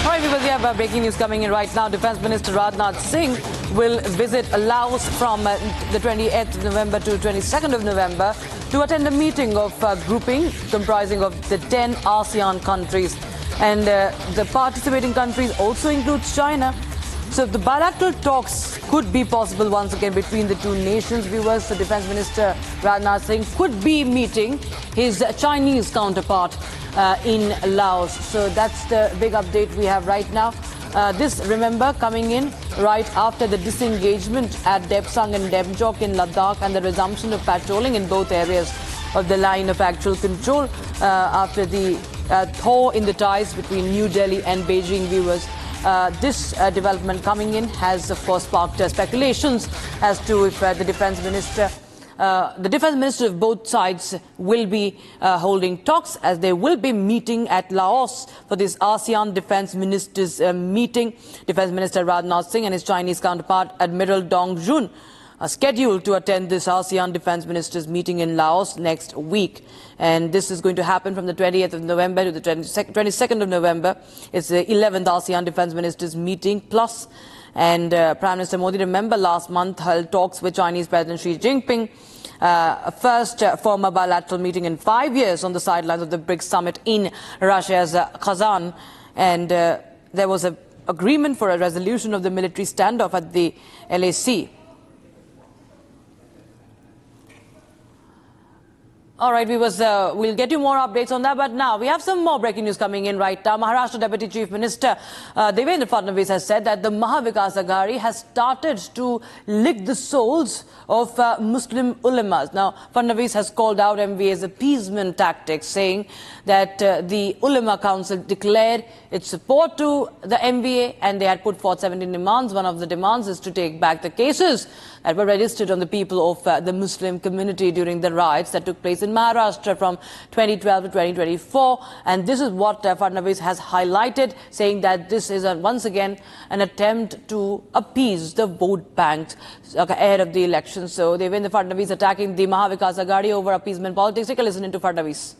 All right, viewers, we have breaking news coming in right now. Defence Minister Rajnath Singh will visit Laos from the 28th of November to 22nd of November to attend a meeting of grouping comprising of the 10 ASEAN countries. And the participating countries also includes China. So the bilateral talks could be possible once again between the two nations. Viewers, the Defence Minister Rajnath Singh could be meeting his Chinese counterpart in Laos. So that's the big update we have right now. This, remember, coming in right after the disengagement at Depsang and Demchok in Ladakh and the resumption of patrolling in both areas of the line of actual control after the thaw in the ties between New Delhi and Beijing. Viewers, this development coming in has, of course, sparked speculations as to if the defence minister of both sides will be holding talks, as they will be meeting at Laos for this ASEAN Defence Ministers meeting. Defence Minister Rajnath Singh and his Chinese counterpart Admiral Dong Jun are scheduled to attend this ASEAN Defence Ministers meeting in Laos next week. And this is going to happen from the 20th of November to the 22nd of November. It's the 11th ASEAN Defence Ministers meeting plus. And Prime Minister Modi, remember, last month held talks with Chinese President Xi Jinping. First formal bilateral meeting in 5 years on the sidelines of the BRICS summit in Russia's Kazan. And there was an agreement for a resolution of the military standoff at the LAC. All right, viewers, we'll get you more updates on that. But now we have some more breaking news coming in right now. Maharashtra Deputy Chief Minister Devendra Fadnavis has said that the Maha Vikas Aghadi has started to lick the souls of Muslim ulamas. Now, Fadnavis has called out MVA's appeasement tactics, saying that the Ulama Council declared its support to the MVA and they had put forth 17 demands. One of the demands is to take back the cases that were registered on the people of the Muslim community during the riots that took place in Maharashtra from 2012 to 2024. And this is what Fadnavis has highlighted, saying that this is once again an attempt to appease the vote banks ahead of the election. So Devendra Fadnavis attacking the Maha Vikas Aghadi over appeasement politics. Take a listen to Fadnavis.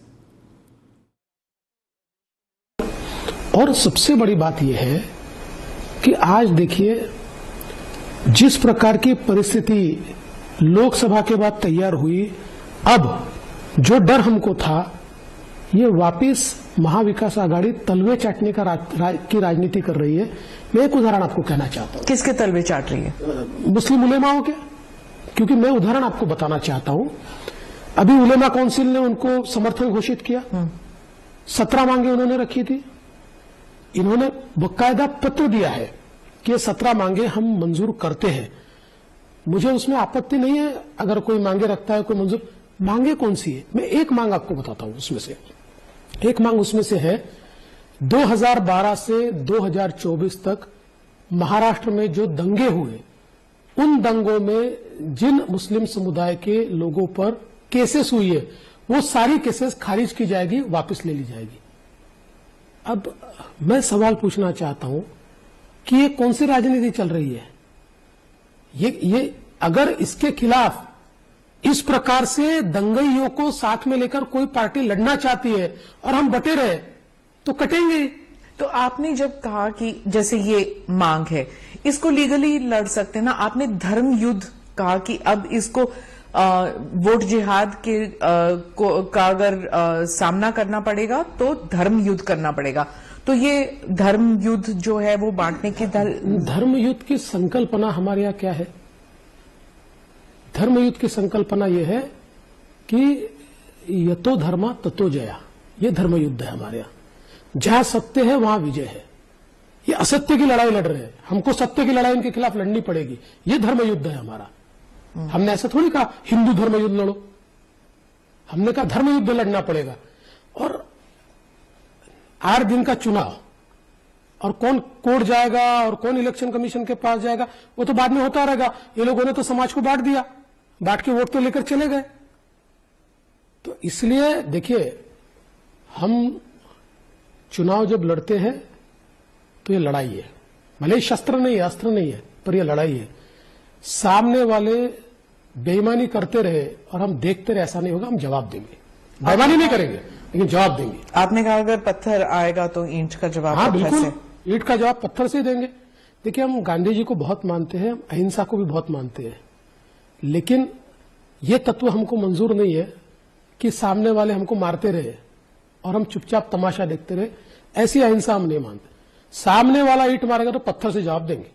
और सबसे बड़ी बात यह है कि आज देखिए जिस प्रकार की परिस्थिति लोकसभा के बाद तैयार हुई, अब जो डर हमको था ये वापस महाविकास आघाड़ी तलवे चाटने की राजनीति कर रही है। मैं एक उदाहरण आपको कहना चाहता हूं। किसके तलवे चाट रही है? मुस्लिम उलेमाओं के। क्योंकि मैं उदाहरण आपको बताना चाहता हूं। अभी उलेमा काउंसिल ने उनको समर्थन घोषित किया, 17 मांगे उन्होंने रखी थी। इन्होंने बकायदा पत्र दिया है कि ये 17 मांगे हम मंजूर करते हैं। मुझे उसमें आपत्ति नहीं है अगर कोई मांगे रखता है, कोई मंजूर। मांगे कौन सी है? मैं एक मांग आपको बताता हूं। उसमें से एक मांग उसमें से है 2012 से 2024 तक महाराष्ट्र में जो दंगे हुए, उन दंगों में जिन मुस्लिम समुदाय के लोगों पर केसेस हुई है वो सारी केसेस खारिज की जाएगी, वापस ले ली जाएगी। अब मैं सवाल पूछना चाहता हूं कि ये कौन सी राजनीति चल रही है? ये अगर इसके खिलाफ इस प्रकार से दंगइयों को साथ में लेकर कोई पार्टी लड़ना चाहती है और हम बटे रहे तो कटेंगे। तो आपने जब कहा कि जैसे ये मांग है इसको लीगली लड़ सकते ना, आपने धर्म युद्ध कहा कि अब इसको वोट जिहाद के का अगर सामना करना पड़ेगा तो धर्म युद्ध करना पड़ेगा। तो ये धर्म युद्ध जो है वो बांटने की धर्म युद्ध की संकल्पना हमारे यहाँ क्या है? धर्म युद्ध की संकल्पना यह है कि यतो धर्मा ततो जया। ये धर्म युद्ध है हमारे यहाँ। जहां सत्य है वहां विजय है। ये असत्य की लड़ाई लड़ रहे हैं, हमको सत्य की लड़ाई इनके खिलाफ लड़नी पड़ेगी। ये धर्म युद्ध है हमारा। हमने ऐसा थोड़ी कहा हिंदू धर्म युद्ध लड़ो, हमने कहा धर्म युद्ध लड़ना पड़ेगा। और 8 दिन का चुनाव और कौन कोर्ट जाएगा और कौन इलेक्शन कमीशन के पास जाएगा वो तो बाद में होता रहेगा। ये लोगों ने तो समाज को बांट दिया, बांट के वोट तो लेकर चले गए। तो इसलिए देखिए, हम चुनाव जब लड़ते हैं तो ये लड़ाई है, भले शस्त्र नहीं है, अस्त्र नहीं है, पर यह लड़ाई है। सामने वाले बेईमानी करते रहे और हम देखते रहे, ऐसा नहीं होगा। हम जवाब देंगे, बेईमानी नहीं करेंगे लेकिन जवाब देंगे। आपने कहा अगर पत्थर आएगा तो ईंट का जवाब। हाँ बिल्कुल, ईंट का जवाब पत्थर से देंगे। देखिए, हम गांधी जी को बहुत मानते हैं, हम अहिंसा को भी बहुत मानते हैं, लेकिन ये तत्व हमको मंजूर नहीं है कि सामने वाले हमको मारते रहे और हम चुपचाप तमाशा देखते रहे। ऐसी अहिंसा हम नहीं मानते। सामने वाला ईंट मारेगा तो पत्थर से जवाब देंगे।